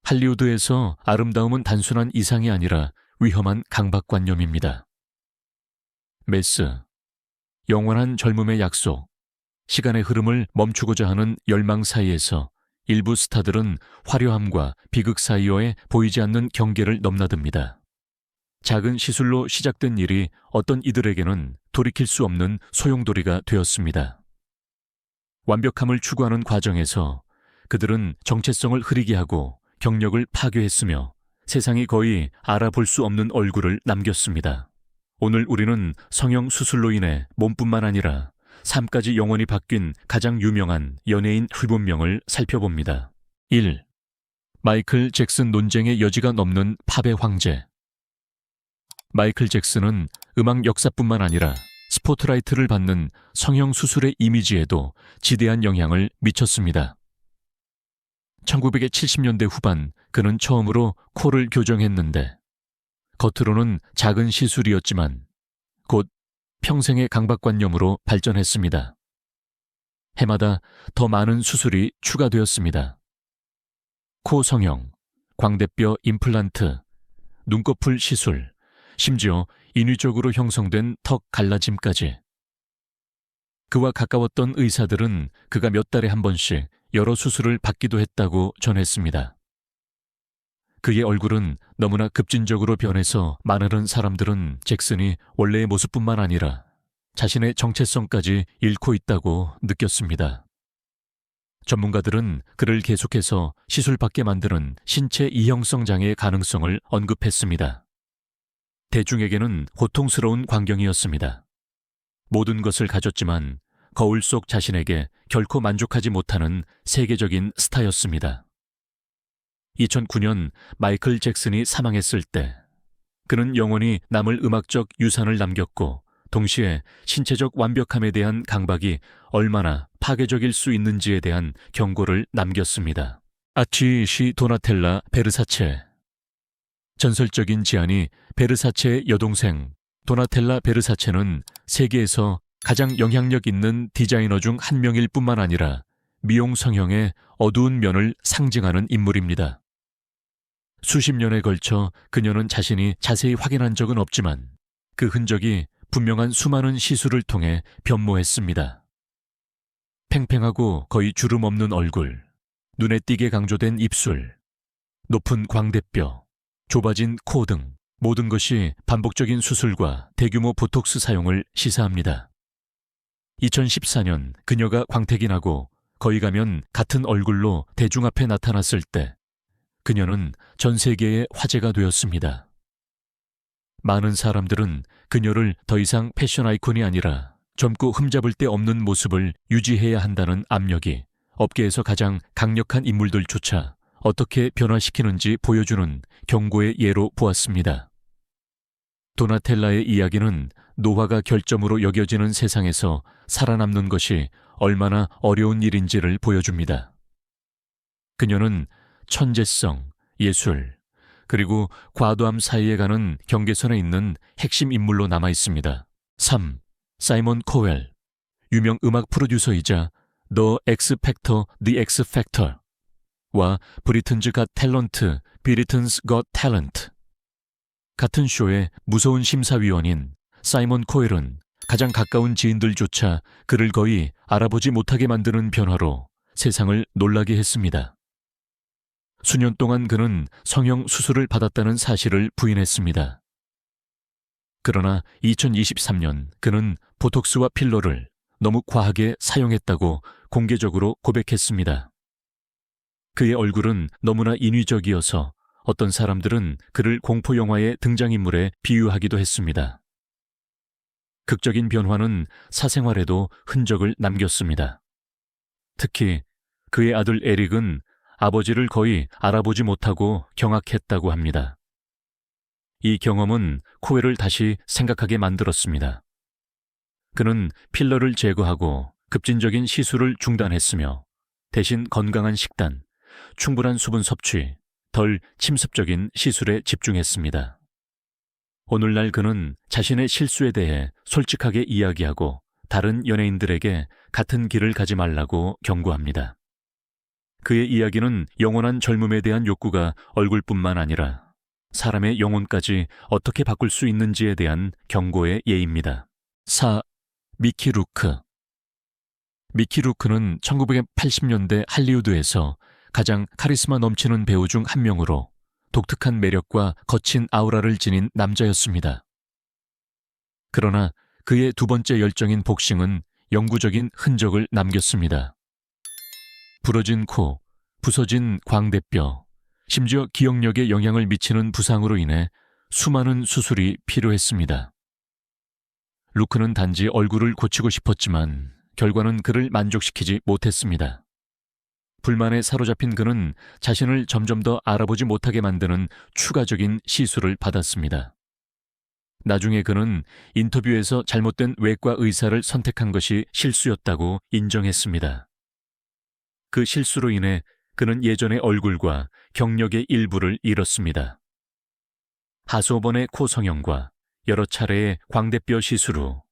할리우드에서 아름다움은 단순한 이상이 아니라 위험한 강박관념입니다. 메스, 영원한 젊음의 약속, 시간의 흐름을 멈추고자 하는 열망 사이에서 일부 스타들은 화려함과 비극 사이에 보이지 않는 경계를 넘나듭니다. 작은 시술로 시작된 일이 어떤 이들에게는 돌이킬 수 없는 소용돌이가 되었습니다. 완벽함을 추구하는 과정에서 그들은 정체성을 흐리게 하고 경력을 파괴했으며 세상이 거의 알아볼 수 없는 얼굴을 남겼습니다. 오늘 우리는 성형 수술로 인해 몸뿐만 아니라 삶까지 영원히 바뀐 가장 유명한 연예인 7명을 살펴봅니다. 1. 마이클 잭슨 논쟁의 여지가 넘는 팝의 황제. 마이클 잭슨은 음악 역사뿐만 아니라 스포트라이트를 받는 성형 수술의 이미지에도 지대한 영향을 미쳤습니다. 1970년대 후반 그는 처음으로 코를 교정했는데 겉으로는 작은 시술이었지만 곧 평생의 강박관념으로 발전했습니다. 해마다 더 많은 수술이 추가되었습니다. 코 성형, 광대뼈 임플란트, 눈꺼풀 시술, 심지어 인위적으로 형성된 턱 갈라짐까지. 그와 가까웠던 의사들은 그가 몇 달에 한 번씩 여러 수술을 받기도 했다고 전했습니다. 그의 얼굴은 너무나 급진적으로 변해서 많은 사람들은 잭슨이 원래의 모습뿐만 아니라 자신의 정체성까지 잃고 있다고 느꼈습니다. 전문가들은 그를 계속해서 시술받게 만드는 신체 이형성 장애의 가능성을 언급했습니다. 대중에게는 고통스러운 광경이었습니다. 모든 것을 가졌지만 거울 속 자신에게 결코 만족하지 못하는 세계적인 스타였습니다. 2009년 마이클 잭슨이 사망했을 때 그는 영원히 남을 음악적 유산을 남겼고 동시에 신체적 완벽함에 대한 강박이 얼마나 파괴적일 수 있는지에 대한 경고를 남겼습니다. 아치시 도나텔라 베르사체. 전설적인 지안이 베르사체의 여동생 도나텔라 베르사체는 세계에서 가장 영향력 있는 디자이너 중 한 명일 뿐만 아니라 미용 성형의 어두운 면을 상징하는 인물입니다. 수십 년에 걸쳐 그녀는 자신이 자세히 확인한 적은 없지만 그 흔적이 분명한 수많은 시술을 통해 변모했습니다. 팽팽하고 거의 주름 없는 얼굴, 눈에 띄게 강조된 입술, 높은 광대뼈, 좁아진 코 등 모든 것이 반복적인 수술과 대규모 보톡스 사용을 시사합니다. 2014년 그녀가 광택이 나고 거의 가면 같은 얼굴로 대중 앞에 나타났을 때 그녀는 전 세계의 화제가 되었습니다. 많은 사람들은 그녀를 더 이상 패션 아이콘이 아니라 젊고 흠잡을 데 없는 모습을 유지해야 한다는 압력이 업계에서 가장 강력한 인물들조차 어떻게 변화시키는지 보여주는 경고의 예로 보았습니다. 도나텔라의 이야기는 노화가 결점으로 여겨지는 세상에서 살아남는 것이 얼마나 어려운 일인지를 보여줍니다. 그녀는 천재성, 예술, 그리고 과도함 사이에 가는 경계선에 있는 핵심 인물로 남아있습니다. 3. 사이먼 코웰, 유명 음악 프로듀서이자 The X Factor, The X Factor 와 브리튼즈 갓 탤런트, 브리튼스 got 탤런트. 같은 쇼의 무서운 심사위원인 사이먼 코웰은 가장 가까운 지인들조차 그를 거의 알아보지 못하게 만드는 변화로 세상을 놀라게 했습니다. 수년 동안 그는 성형 수술을 받았다는 사실을 부인했습니다. 그러나 2023년 그는 보톡스와 필러를 너무 과하게 사용했다고 공개적으로 고백했습니다. 그의 얼굴은 너무나 인위적이어서 어떤 사람들은 그를 공포영화의 등장인물에 비유하기도 했습니다. 극적인 변화는 사생활에도 흔적을 남겼습니다. 특히 그의 아들 에릭은 아버지를 거의 알아보지 못하고 경악했다고 합니다. 이 경험은 코웰을 다시 생각하게 만들었습니다. 그는 필러를 제거하고 급진적인 시술을 중단했으며 대신 건강한 식단, 충분한 수분 섭취, 덜 침습적인 시술에 집중했습니다. 오늘날 그는 자신의 실수에 대해 솔직하게 이야기하고 다른 연예인들에게 같은 길을 가지 말라고 경고합니다. 그의 이야기는 영원한 젊음에 대한 욕구가 얼굴뿐만 아니라 사람의 영혼까지 어떻게 바꿀 수 있는지에 대한 경고의 예입니다. 4. 미키 루크. 미키 루크는 1980년대 할리우드에서 가장 카리스마 넘치는 배우 중 한 명으로 독특한 매력과 거친 아우라를 지닌 남자였습니다. 그러나 그의 두 번째 열정인 복싱은 영구적인 흔적을 남겼습니다. 부러진 코, 부서진 광대뼈, 심지어 기억력에 영향을 미치는 부상으로 인해 수많은 수술이 필요했습니다. 루크는 단지 얼굴을 고치고 싶었지만 결과는 그를 만족시키지 못했습니다. 불만에 사로잡힌 그는 자신을 점점 더 알아보지 못하게 만드는 추가적인 시술을 받았습니다. 나중에 그는 인터뷰에서 잘못된 외과 의사를 선택한 것이 실수였다고 인정했습니다. 그 실수로 인해 그는 예전의 얼굴과 경력의 일부를 잃었습니다. 하수업원의 코 성형과 여러 차례의 광대뼈 시술 후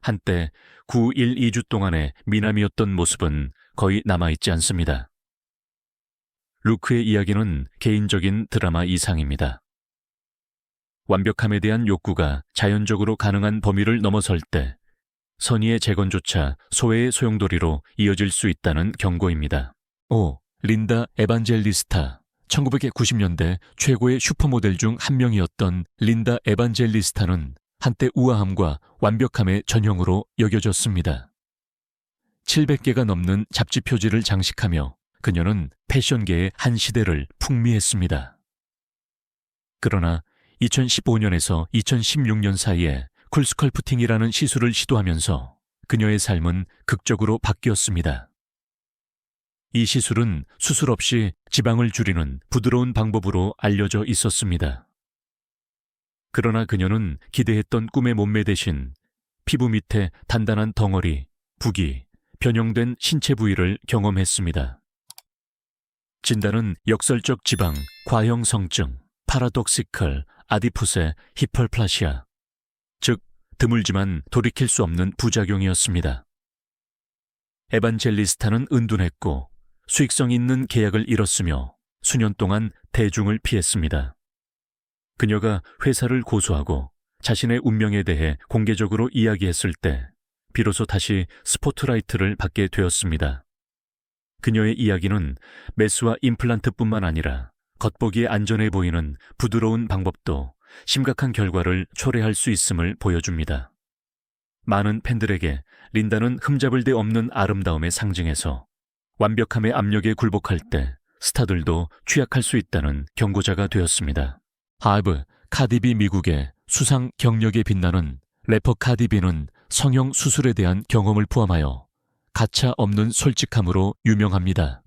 한때 9-1-2주 동안의 미남이었던 모습은 거의 남아있지 않습니다. 루크의 이야기는 개인적인 드라마 이상입니다. 완벽함에 대한 욕구가 자연적으로 가능한 범위를 넘어설 때 선의의 재건조차 소외의 소용돌이로 이어질 수 있다는 경고입니다. 5. 린다 에반젤리스타. 1990년대 최고의 슈퍼모델 중 한 명이었던 린다 에반젤리스타는 한때 우아함과 완벽함의 전형으로 여겨졌습니다. 700개가 넘는 잡지 표지를 장식하며 그녀는 패션계의 한 시대를 풍미했습니다. 그러나 2015년에서 2016년 사이에 쿨스컬프팅이라는 시술을 시도하면서 그녀의 삶은 극적으로 바뀌었습니다. 이 시술은 수술 없이 지방을 줄이는 부드러운 방법으로 알려져 있었습니다. 그러나 그녀는 기대했던 꿈의 몸매 대신 피부 밑에 단단한 덩어리, 부기, 변형된 신체 부위를 경험했습니다. 진단은 역설적 지방, 과형성증, 파라독시컬, 아디푸세, 히펄플라시아, 즉 드물지만 돌이킬 수 없는 부작용이었습니다. 에반젤리스타는 은둔했고 수익성 있는 계약을 잃었으며 수년 동안 대중을 피했습니다. 그녀가 회사를 고소하고 자신의 운명에 대해 공개적으로 이야기했을 때 비로소 다시 스포트라이트를 받게 되었습니다. 그녀의 이야기는 메스와 임플란트뿐만 아니라 겉보기에 안전해 보이는 부드러운 방법도 심각한 결과를 초래할 수 있음을 보여줍니다. 많은 팬들에게 린다는 흠잡을 데 없는 아름다움의 상징에서 완벽함의 압력에 굴복할 때 스타들도 취약할 수 있다는 경고자가 되었습니다. 하브, 카디비 미국의 수상 경력에 빛나는 래퍼 카디비는 성형 수술에 대한 경험을 포함하여 가차 없는 솔직함으로 유명합니다.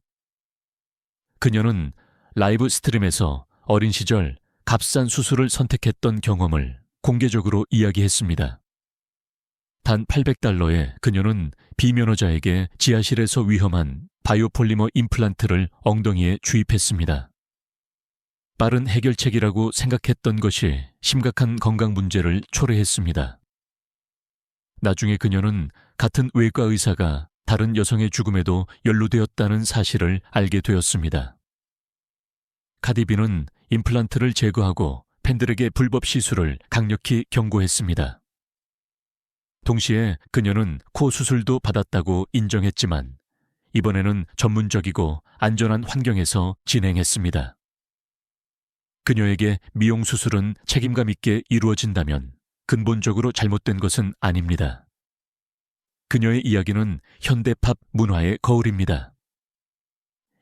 그녀는 라이브 스트림에서 어린 시절 값싼 수술을 선택했던 경험을 공개적으로 이야기했습니다. 단 $800에 그녀는 비면허자에게 지하실에서 위험한 바이오폴리머 임플란트를 엉덩이에 주입했습니다. 빠른 해결책이라고 생각했던 것이 심각한 건강 문제를 초래했습니다. 나중에 그녀는 같은 외과 의사가 다른 여성의 죽음에도 연루되었다는 사실을 알게 되었습니다. 카디비는 임플란트를 제거하고 팬들에게 불법 시술을 강력히 경고했습니다. 동시에 그녀는 코 수술도 받았다고 인정했지만 이번에는 전문적이고 안전한 환경에서 진행했습니다. 그녀에게 미용 수술은 책임감 있게 이루어진다면 근본적으로 잘못된 것은 아닙니다. 그녀의 이야기는 현대팝 문화의 거울입니다.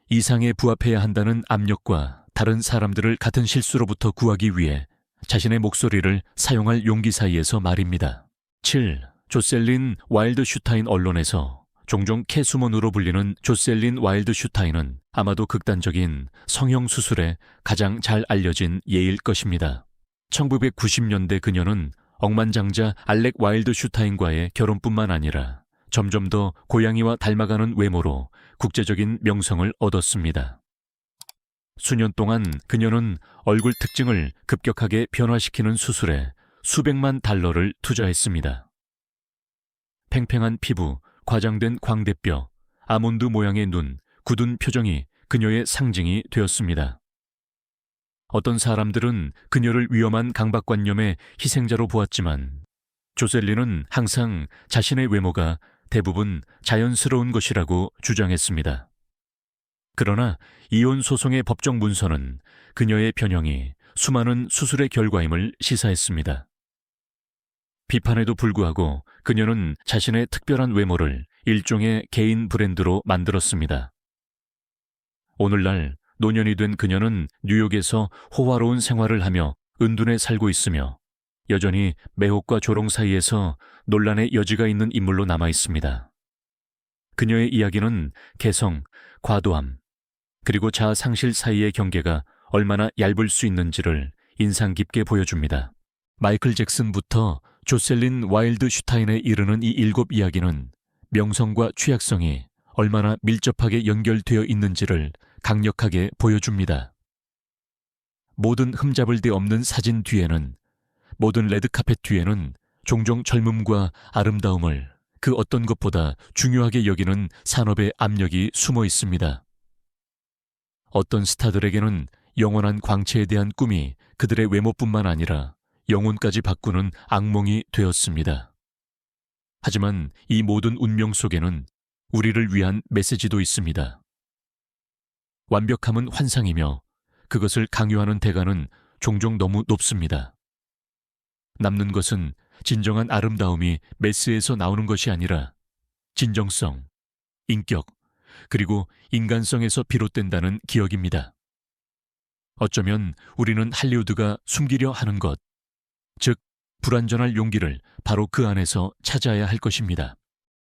이상에 부합해야 한다는 압력과 다른 사람들을 같은 실수로부터 구하기 위해 자신의 목소리를 사용할 용기 사이에서 말입니다. 7. 조셀린 와일드 슈타인. 언론에서 종종 캐수먼으로 불리는 조셀린 와일드 슈타인은 아마도 극단적인 성형 수술에 가장 잘 알려진 예일 것입니다. 1990년대 그녀는 억만장자 알렉 와일드 슈타인과의 결혼뿐만 아니라 점점 더 고양이와 닮아가는 외모로 국제적인 명성을 얻었습니다. 수년 동안 그녀는 얼굴 특징을 급격하게 변화시키는 수술에 수백만 달러를 투자했습니다. 팽팽한 피부, 과장된 광대뼈, 아몬드 모양의 눈, 굳은 표정이 그녀의 상징이 되었습니다. 어떤 사람들은 그녀를 위험한 강박관념의 희생자로 보았지만 조셀린은 항상 자신의 외모가 대부분 자연스러운 것이라고 주장했습니다. 그러나 이혼 소송의 법정 문서는 그녀의 변형이 수많은 수술의 결과임을 시사했습니다. 비판에도 불구하고 그녀는 자신의 특별한 외모를 일종의 개인 브랜드로 만들었습니다. 오늘날 노년이 된 그녀는 뉴욕에서 호화로운 생활을 하며 은둔해 살고 있으며 여전히 매혹과 조롱 사이에서 논란의 여지가 있는 인물로 남아 있습니다. 그녀의 이야기는 개성, 과도함, 그리고 자아 상실 사이의 경계가 얼마나 얇을 수 있는지를 인상 깊게 보여줍니다. 마이클 잭슨부터 조셀린 와일드 슈타인에 이르는 이 7 이야기는 명성과 취약성이 얼마나 밀접하게 연결되어 있는지를 강력하게 보여줍니다. 모든 흠잡을 데 없는 사진 뒤에는, 모든 레드카펫 뒤에는 종종 젊음과 아름다움을 그 어떤 것보다 중요하게 여기는 산업의 압력이 숨어 있습니다. 어떤 스타들에게는 영원한 광채에 대한 꿈이 그들의 외모뿐만 아니라 영혼까지 바꾸는 악몽이 되었습니다. 하지만 이 모든 운명 속에는 우리를 위한 메시지도 있습니다. 완벽함은 환상이며 그것을 강요하는 대가는 종종 너무 높습니다. 남는 것은 진정한 아름다움이 메스에서 나오는 것이 아니라 진정성, 인격, 그리고 인간성에서 비롯된다는 기억입니다. 어쩌면 우리는 할리우드가 숨기려 하는 것, 즉 불완전할 용기를 바로 그 안에서 찾아야 할 것입니다.